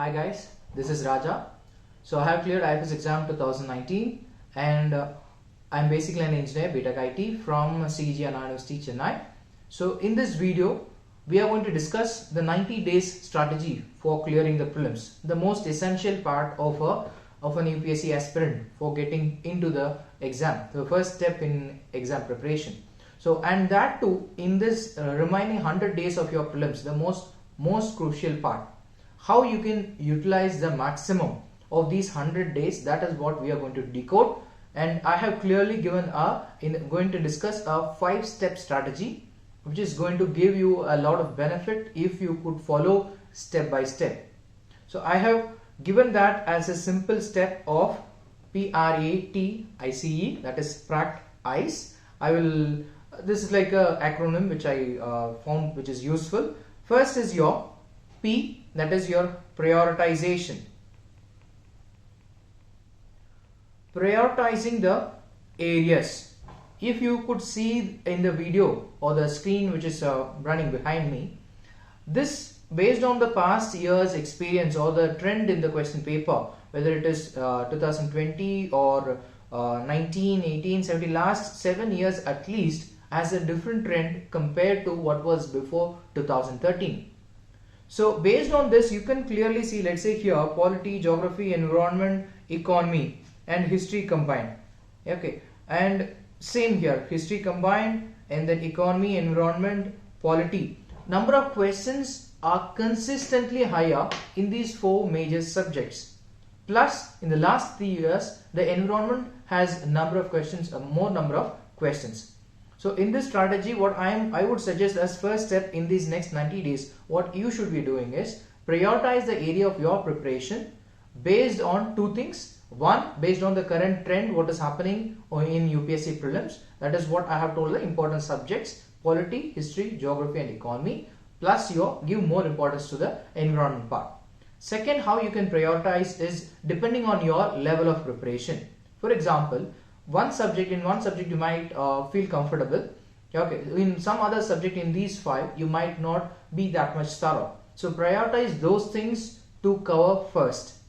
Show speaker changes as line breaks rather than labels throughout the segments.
Hi guys, this is Raja. So I have cleared IFS exam 2019 and I'm basically an engineer, BTech IT from CEG Anna University, Chennai. So in this video, we are going to discuss the 90 days strategy for clearing the prelims, the most essential part of an UPSC aspirant for getting into the exam, the first step in exam preparation. So and that too in this remaining 100 days of your prelims, the most crucial part, how you can utilize the maximum of these 100 days. That is what we are going to decode, and I have clearly given going to discuss a 5-step strategy which is going to give you a lot of benefit if you could follow step by step. So I have given that as a simple step of PRATICE, that is Pract ICE. This is like a acronym which I found which is useful. First is your P, that is your prioritization. Prioritizing the areas. If you could see in the video or the screen which is running behind me, this based on the past year's experience or the trend in the question paper, whether it is 2020 or 19, 18, 17, last 7 years at least, has a different trend compared to what was before 2013. So based on this, you can clearly see, let's say here, polity, geography, environment, economy and history combined. Okay, and same here, history combined and then economy, environment, polity. Number of questions are consistently higher in these 4 major subjects. Plus in the last 3 years, the environment has a number of questions, a more number of questions. So in this strategy, what I would suggest as first step in these next 90 days, what you should be doing is prioritize the area of your preparation based on 2 things. One, based on the current trend, what is happening in UPSC prelims. That is what I have told, the important subjects, polity, history, geography and economy. Plus give more importance to the environment part. Second, how you can prioritize is depending on your level of preparation. For example, in one subject you might feel comfortable. Okay, in some other subject in these 5 you might not be that much thorough. So prioritize those things to cover first.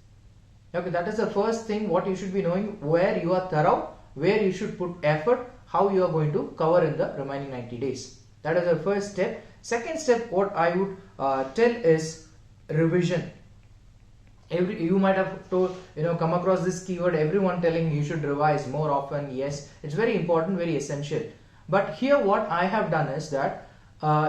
Okay, that is the first thing what you should be knowing, where you are thorough, where you should put effort, how you are going to cover in the remaining 90 days. That is the first step. Second step, what I would tell is revision. You might have come across this keyword, everyone telling you should revise more often. Yes, it's very important, very essential. But here what I have done is that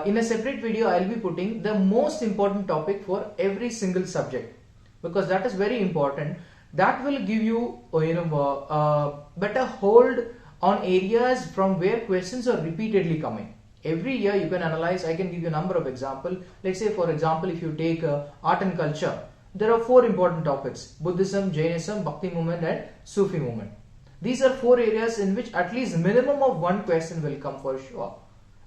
in a separate video I'll be putting the most important topic for every single subject, because that is very important. That will give you better hold on areas from where questions are repeatedly coming. Every year you can analyze. I can give you a number of examples. Let's say for example, if you take art and culture, there are 4 important topics: Buddhism, Jainism, Bhakti movement and Sufi movement. These are 4 areas in which at least minimum of 1 question will come for sure,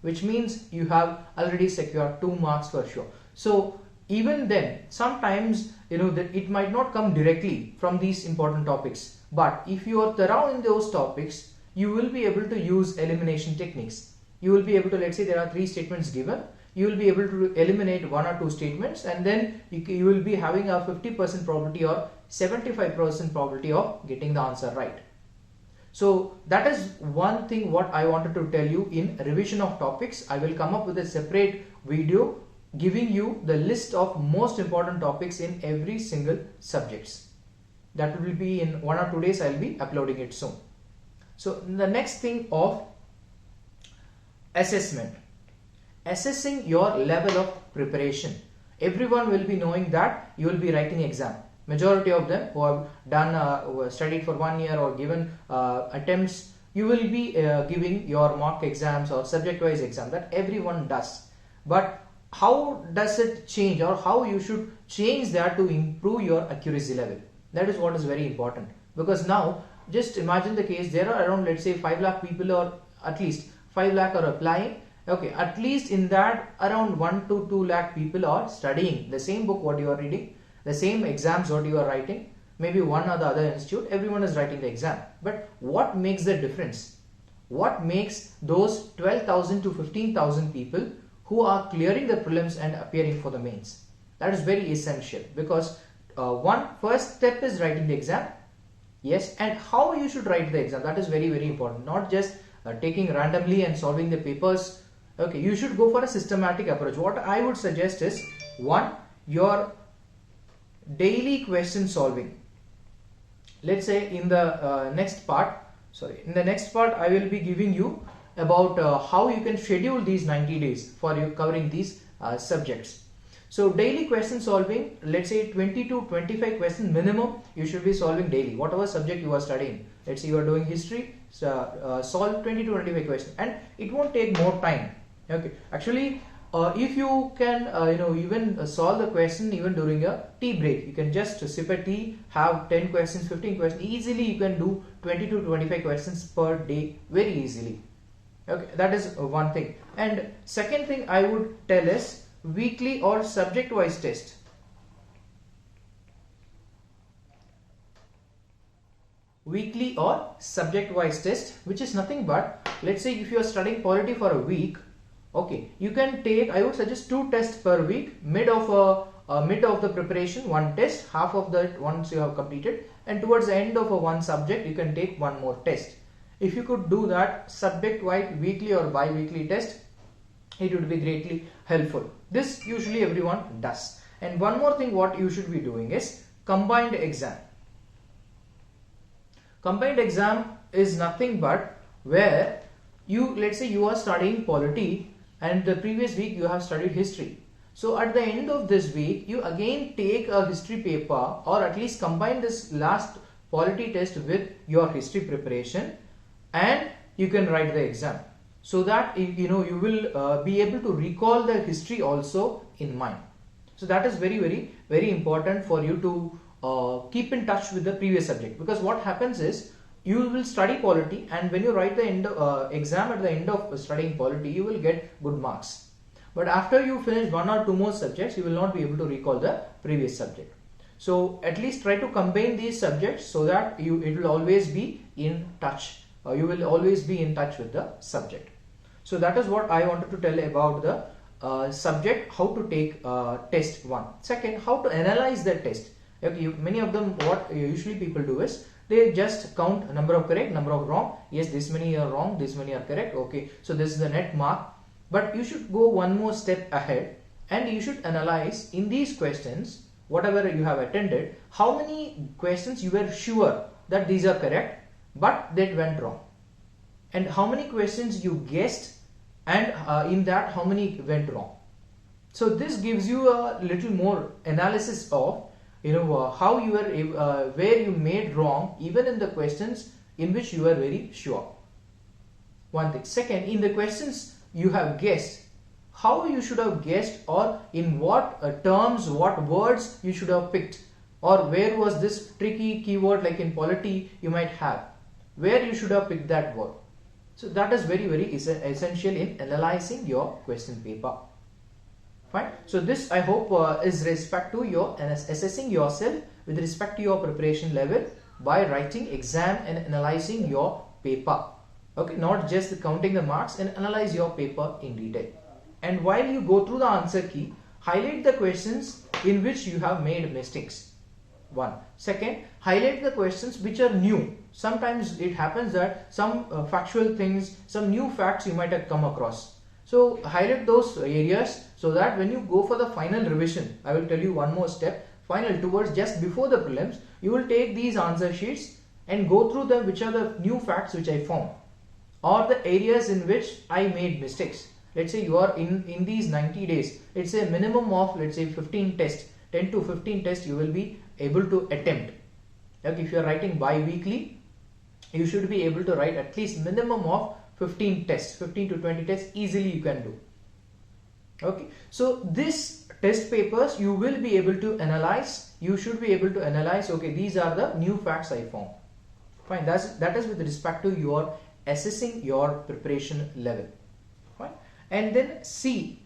which means you have already secured 2 marks for sure. So even then, sometimes that it might not come directly from these important topics, but if you are thorough in those topics, you will be able to use elimination techniques. You will be able to, let's say there are 3 statements given, you will be able to eliminate 1 or 2 statements, and then you will be having a 50% probability or 75% probability of getting the answer right. So that is one thing what I wanted to tell you in revision of topics. I will come up with a separate video giving you the list of most important topics in every single subjects. That will be in 1 or 2 days. I will be uploading it soon. So the next thing of assessment. Assessing your level of preparation. Everyone will be knowing that you will be writing exam. Majority of them who have done studied for 1 year or given attempts, you will be giving your mock exams or subject wise exam. That everyone does. But how does it change, or how you should change that to improve your accuracy level? That is what is very important. Because now just imagine the case, there are around, let's say 5 lakh people, or at least 5 lakh are applying. Okay, at least in that around 1 to 2 lakh people are studying the same book what you are reading, the same exams what you are writing. Maybe one or the other institute, everyone is writing the exam. But what makes the difference? What makes those 12,000 to 15,000 people who are clearing the prelims and appearing for the mains? That is very essential, because one first step is writing the exam. Yes, and how you should write the exam, that is very very important. Not just taking randomly and solving the papers. Okay, you should go for a systematic approach. What I would suggest is, one, your daily question solving. Let's say in the next part I will be giving you about how you can schedule these 90 days for you covering these subjects. So daily question solving, let's say 20 to 25 questions minimum you should be solving daily, whatever subject you are studying. Let's say you are doing history, solve 20 to 25 questions, and it won't take more time. Okay, actually if you can even solve the question even during a tea break, you can just sip a tea, have 10 questions, 15 questions, easily you can do 20 to 25 questions per day very easily. Okay, that is one thing. And second thing I would tell is weekly or subject wise test. Weekly or subject wise test, which is nothing but, let's say if you are studying polity for a week, okay, you can take, I would suggest 2 tests per week. Mid of the preparation, 1 test, half of that once you have completed, and towards the end of one subject you can take 1 more test. If you could do that subject wise weekly or bi-weekly test, it would be greatly helpful. This usually everyone does. And one more thing what you should be doing is combined exam. Combined exam is nothing but where you, let's say you are studying polity and the previous week you have studied history. So at the end of this week you again take a history paper, or at least combine this last polity test with your history preparation, and you can write the exam, so that you will be able to recall the history also in mind. So that is very very very important for you to keep in touch with the previous subject, because what happens is you will study polity, and when you write the exam at the end of studying polity, you will get good marks. But after you finish 1 or 2 more subjects, you will not be able to recall the previous subject. So at least try to combine these subjects so that it will always be in touch. You will always be in touch with the subject. So that is what I wanted to tell about the subject, how to take test 1. Second, how to analyze the test. Okay, many of them, what usually people do is they just count number of correct, number of wrong. Yes, this many are wrong, this many are correct. Okay, so this is the net mark. But you should go one more step ahead, and you should analyze in these questions, whatever you have attended, how many questions you were sure that these are correct but they went wrong, and how many questions you guessed, and in that how many went wrong. So this gives you a little more analysis of how you were where you made wrong even in the questions in which you were very sure. One thing. Second, in the questions you have guessed, how you should have guessed, or in what terms, what words you should have picked, or where was this tricky keyword, like in polity you might have, where you should have picked that word. So that is very very essential in analyzing your question paper. Fine. So this I hope is respect to your assessing yourself with respect to your preparation level by writing exam and analyzing your paper. Okay, not just counting the marks, and analyze your paper in detail. And while you go through the answer key, highlight the questions in which you have made mistakes. 1. Second, highlight the questions which are new. Sometimes it happens that some factual things, some new facts you might have come across. So highlight those areas so that when you go for the final revision, I will tell you one more step, final towards just before the prelims, you will take these answer sheets and go through them, which are the new facts which I found, or the areas in which I made mistakes. Let's say you are in these 90 days, it's a minimum of, let's say 15 tests, 10 to 15 tests you will be able to attempt. Like if you are writing bi-weekly, you should be able to write at least minimum of 15 tests, 15 to 20 tests easily you can do. Okay, so this test papers you will be able to analyze, you should be able to analyze, okay, these are the new facts I found. Fine, that is with respect to your assessing your preparation level. Fine. And then see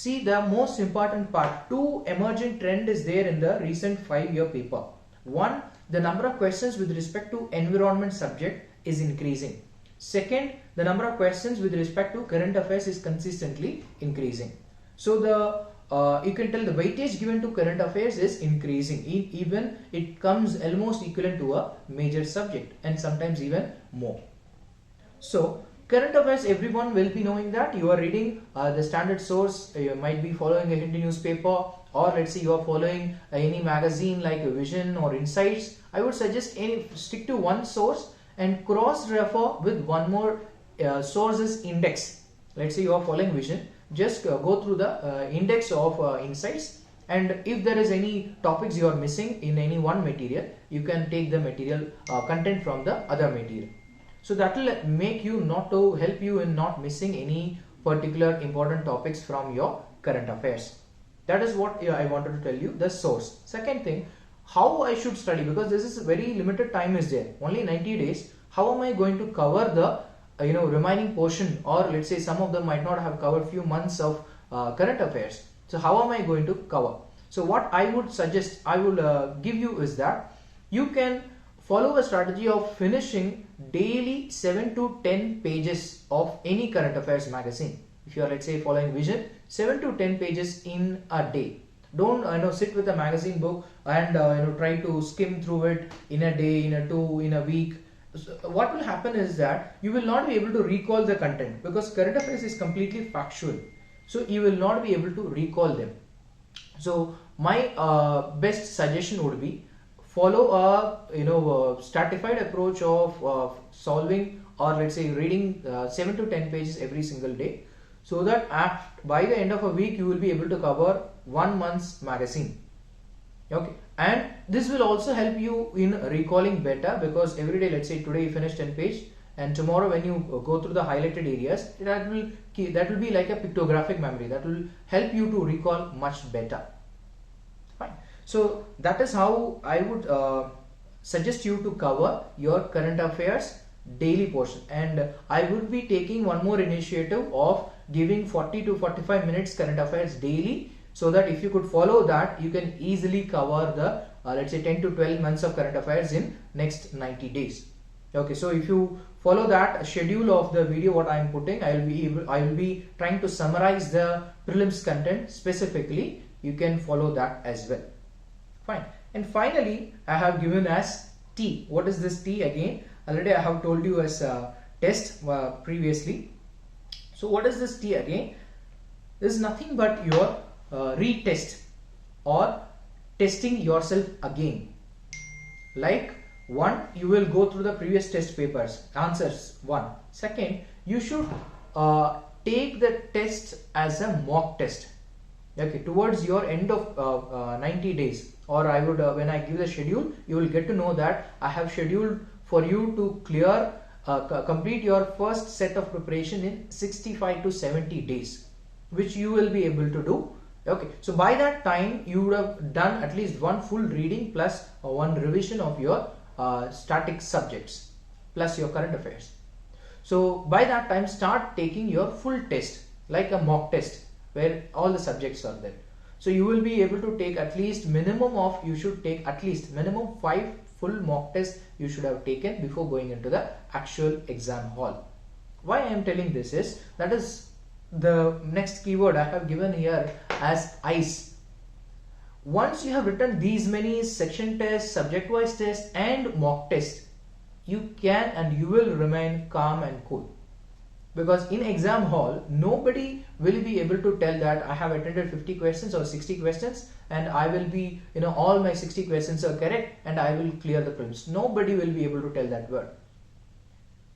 the most important part. 2 emerging trend is there in the recent 5-year paper. 1, the number of questions with respect to environment subject is increasing. Second, the number of questions with respect to current affairs is consistently increasing. So the you can tell the weightage given to current affairs is increasing. Even it comes almost equivalent to a major subject, and sometimes even more. So current affairs, everyone will be knowing that you are reading the standard source. You might be following a Hindu newspaper, or let's say you are following any magazine like Vision or Insights. I would suggest stick to one source and cross refer with one more source's index. Let's say you are following Vision, just go through the index of Insights, and if there is any topics you are missing in any one material, you can take the material content from the other material. So that will make you help you in not missing any particular important topics from your current affairs. That is what I wanted to tell you, the source. Second thing, how I should study, because this is very limited time is there, only 90 days. How am I going to cover the remaining portion, or let's say some of them might not have covered few months of current affairs. So how am I going to cover? So what I would suggest, I will give you is that you can follow a strategy of finishing daily 7 to 10 pages of any current affairs magazine. If you are, let's say, following Vision, 7 to 10 pages in a day. Don't sit with a magazine book and try to skim through it in a day, in a week. So what will happen is that you will not be able to recall the content, because current affairs is completely factual. So you will not be able to recall them. So my best suggestion would be follow a stratified approach of solving, or let's say reading 7 to 10 pages every single day, so that by the end of a week you will be able to cover 1 month's magazine. Okay, and this will also help you in recalling better, because every day, let's say today you finish 10 page, and tomorrow when you go through the highlighted areas, that will be like a pictographic memory that will help you to recall much better. Fine. So that is how I would suggest you to cover your current affairs daily portion, and I would be taking one more initiative of giving 40 to 45 minutes current affairs daily, so that if you could follow that, you can easily cover the let's say 10 to 12 months of current affairs in next 90 days. Okay, so if you follow that schedule of the video what I am putting, I will be trying to summarize the prelims content specifically. You can follow that as well. Fine. And finally, I have given as T. What is this T again? Already I have told you as a test previously. So what is this T again? This is nothing but your retest, or testing yourself again. Like, one, you will go through the previous test papers, answers one. Second, you should take the test as a mock test. Okay, towards your end of 90 days, or I would when I give the schedule, you will get to know that I have scheduled for you to clear complete your first set of preparation in 65 to 70 days, which you will be able to do. Okay, so by that time you would have done at least one full reading plus one revision of your static subjects plus your current affairs. So by that time, start taking your full test like a mock test where all the subjects are there. So you will be able to take at least you should take at least minimum 5 full mock tests you should have taken before going into the actual exam hall. Why I am telling this is, that is the next keyword I have given here as ICE. Once you have written these many section tests, subject wise tests and mock tests, you can and you will remain calm and cool. Because in exam hall, nobody will be able to tell that I have attended 50 questions or 60 questions and I will be, all my 60 questions are correct and I will clear the prelims. Nobody will be able to tell that word.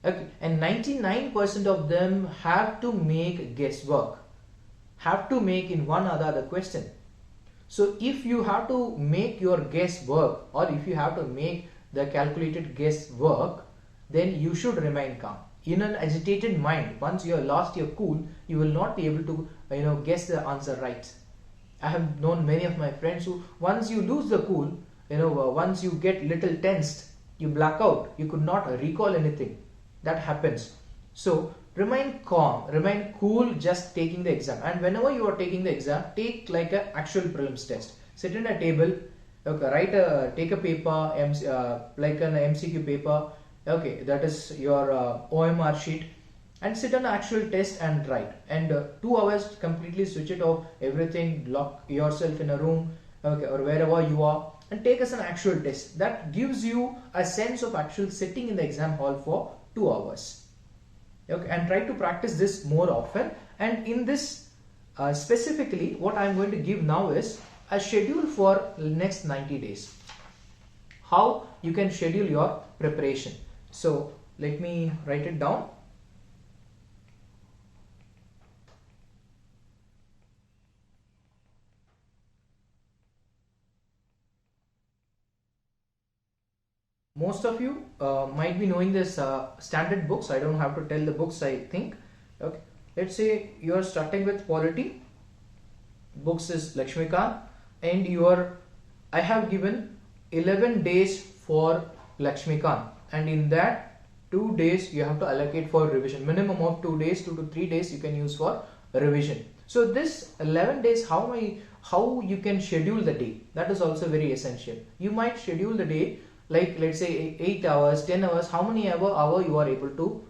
Okay. And 99% of them have to make guesswork, have to make in one or the other question. So if you have to make your guesswork, or if you have to make the calculated guesswork, then you should remain calm. In an agitated mind, once you have lost your cool, you will not be able to guess the answer right. I have known many of my friends who, once you lose the cool, once you get little tensed, you black out, you could not recall anything. That happens. So remain calm, remain cool, just taking the exam. And whenever you are taking the exam, take like an actual prelims test. Sit in a table, okay, take a paper, like an MCQ paper. Okay, that is your OMR sheet, and sit on an actual test and write. And 2 hours completely switch it off, everything, lock yourself in a room, okay, or wherever you are, and take as an actual test. That gives you a sense of actual sitting in the exam hall for 2 hours. Okay, and try to practice this more often. And in this specifically, what I am going to give now is a schedule for next 90 days. How you can schedule your preparation. So let me write it down. Most of you might be knowing this standard books. I don't have to tell the books, I think. Okay, let's say you are starting with polity. Books is Lakshmikant, and I have given 11 days for Lakshmikant, and in that 2 days you have to allocate for revision. Minimum of 2 days, 2 to 3 days you can use for revision. So this 11 days, how you can schedule the day, that is also very essential. You might schedule the day like, let's say 8 hours, 10 hours, how many hour you are able to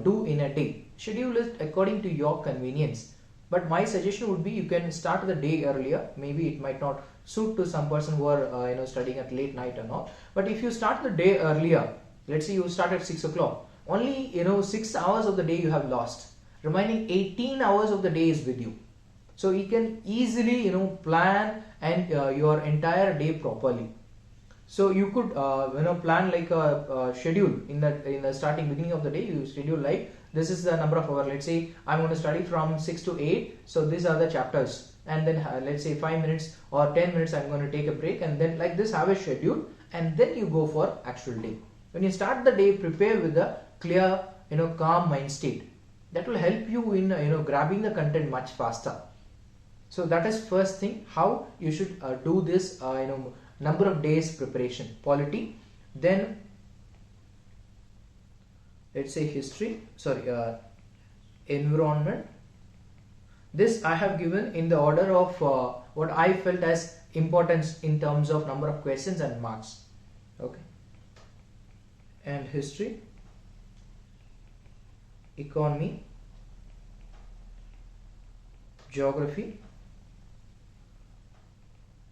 do in a day. Schedule it according to your convenience. But my suggestion would be you can start the day earlier. Maybe it might not suit to some person who are studying at late night or not. But if you start the day earlier, let's say you start at 6 o'clock, only 6 hours of the day you have lost. Remaining 18 hours of the day is with you. So you can easily plan and your entire day properly. So you could plan like a schedule in the starting beginning of the day. You schedule like, this is the number of hours. Let's say I'm going to study from 6 to 8. So these are the chapters, and then let's say 5 minutes or 10 minutes I'm going to take a break, and then like this have a schedule, and then you go for actual day. When you start the day, prepare with a clear calm mind state. That will help you in grabbing the content much faster. So that is first thing, how you should do this number of days preparation. Polity, then let's say environment. This I have given in the order of what I felt as importance in terms of number of questions and marks. Okay, and history, economy, geography,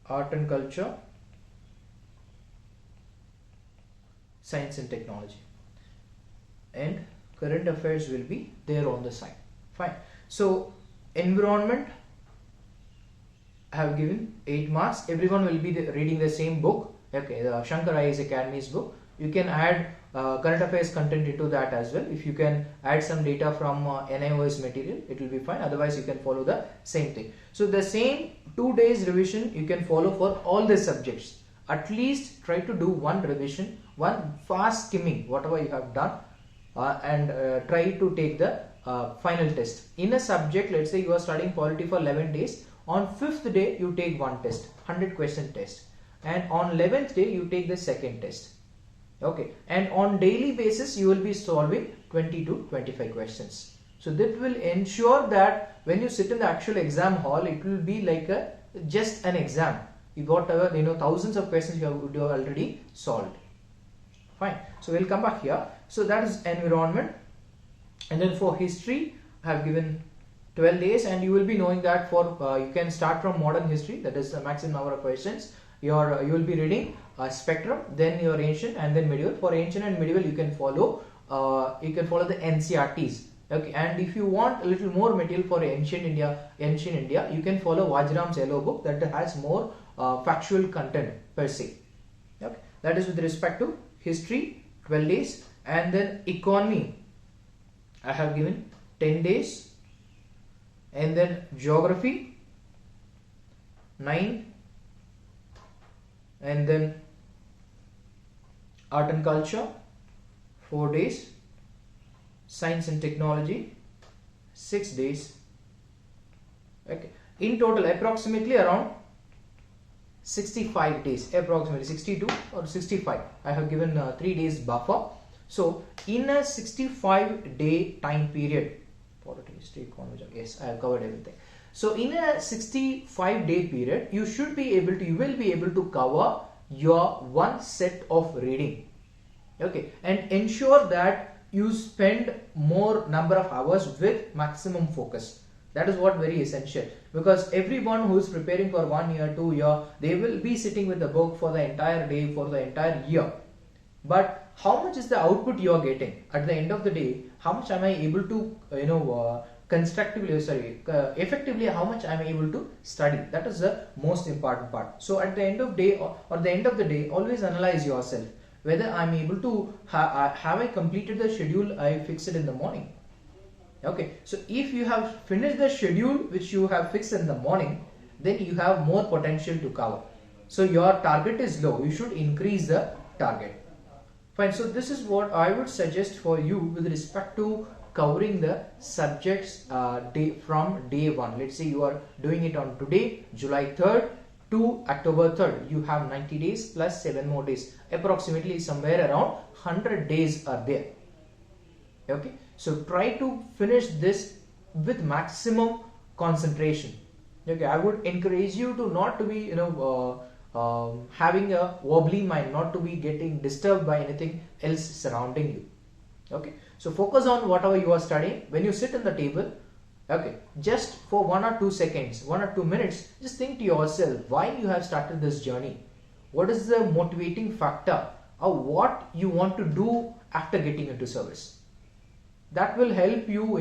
art and culture, science and technology, and current affairs will be there on the side. Fine. So environment I have given 8 marks. Everyone will be reading the same book. Okay, the Shankar IAS Academy's book. You can add current affairs content into that as well. If you can add some data from NIOS material, it will be fine. Otherwise you can follow the same thing. So the same 2 days revision you can follow for all the subjects. At least try to do one revision, one fast skimming whatever you have done, and try to take the final test. In a subject, let's say you are studying polity for 11 days. On 5th day you take one test, 100 question test, and on 11th day you take the second test. Okay, and on daily basis you will be solving 20 to 25 questions. So that will ensure that when you sit in the actual exam hall, it will be like just an exam. You got thousands of questions you have already solved. Fine. So we'll come back here. So that is environment, and then for history I have given 12 days, and you will be knowing that for you can start from modern history, that is the maximum number of questions. You will be reading spectrum, then your ancient, and then medieval. For ancient and medieval you can follow the NCRTs. Okay, and if you want a little more material for ancient India, you can follow Vajram's yellow book that has more factual content per se. Okay, that is with respect to history, 12 days, and then economy I have given 10 days, and then geography 9, and then art and culture 4 days, science and technology 6 days. Okay, in total approximately around 65 days, approximately 62 or 65. I have given 3 days buffer. So in a 65 day time period, polity, history, economy, yes, I have covered everything. So in a 65 day period, you will be able to cover your one set of reading. Okay, and ensure that you spend more number of hours with maximum focus. That is what very essential, because everyone who is preparing for 1 year, 2 year, they will be sitting with the book for the entire day, for the entire year. But how much is the output you are getting at the end of the day? How much am I able to effectively, how much I am able to study? That is the most important part. So at the end of day or the end of the day, always analyze yourself whether I am able to have I completed the schedule I fixed in the morning. Okay, so if you have finished the schedule which you have fixed in the morning, then you have more potential to cover. So your target is low, you should increase the target. Fine, so this is what I would suggest for you with respect to covering the subjects from day 1. Let's say you are doing it on today, July 3rd to October 3rd. You have 90 days plus 7 more days. Approximately somewhere around 100 days are there. Okay, so try to finish this with maximum concentration. Okay, I would encourage you to not to be having a wobbly mind, not to be getting disturbed by anything else surrounding you. Okay, so focus on whatever you are studying. When you sit on the table, okay, just for 1 or 2 seconds, 1 or 2 minutes, just think to yourself why you have started this journey. What is the motivating factor, or what you want to do after getting into service? That will help you,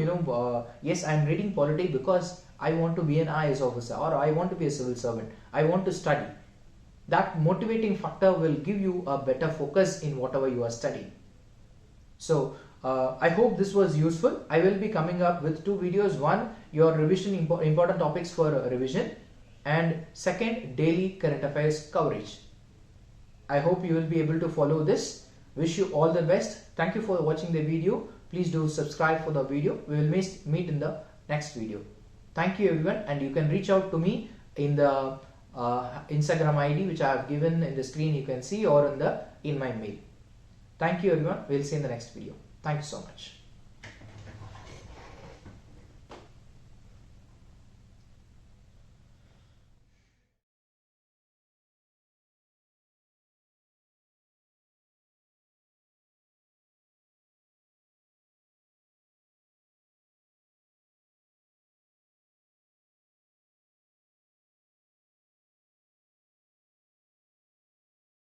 yes, I am reading polity because I want to be an IAS officer, or I want to be a civil servant, I want to study. That motivating factor will give you a better focus in whatever you are studying. So I hope this was useful. I will be coming up with 2 videos. One, your revision, important topics for revision, and second, daily current affairs coverage. I hope you will be able to follow this. Wish you all the best. Thank you for watching the video. Please do subscribe for the video. We will meet in the next video. Thank you everyone, and you can reach out to me in the Instagram ID which I have given in the screen, you can see, or in my mail. Thank you everyone. We'll see you in the next video. Thank you so much.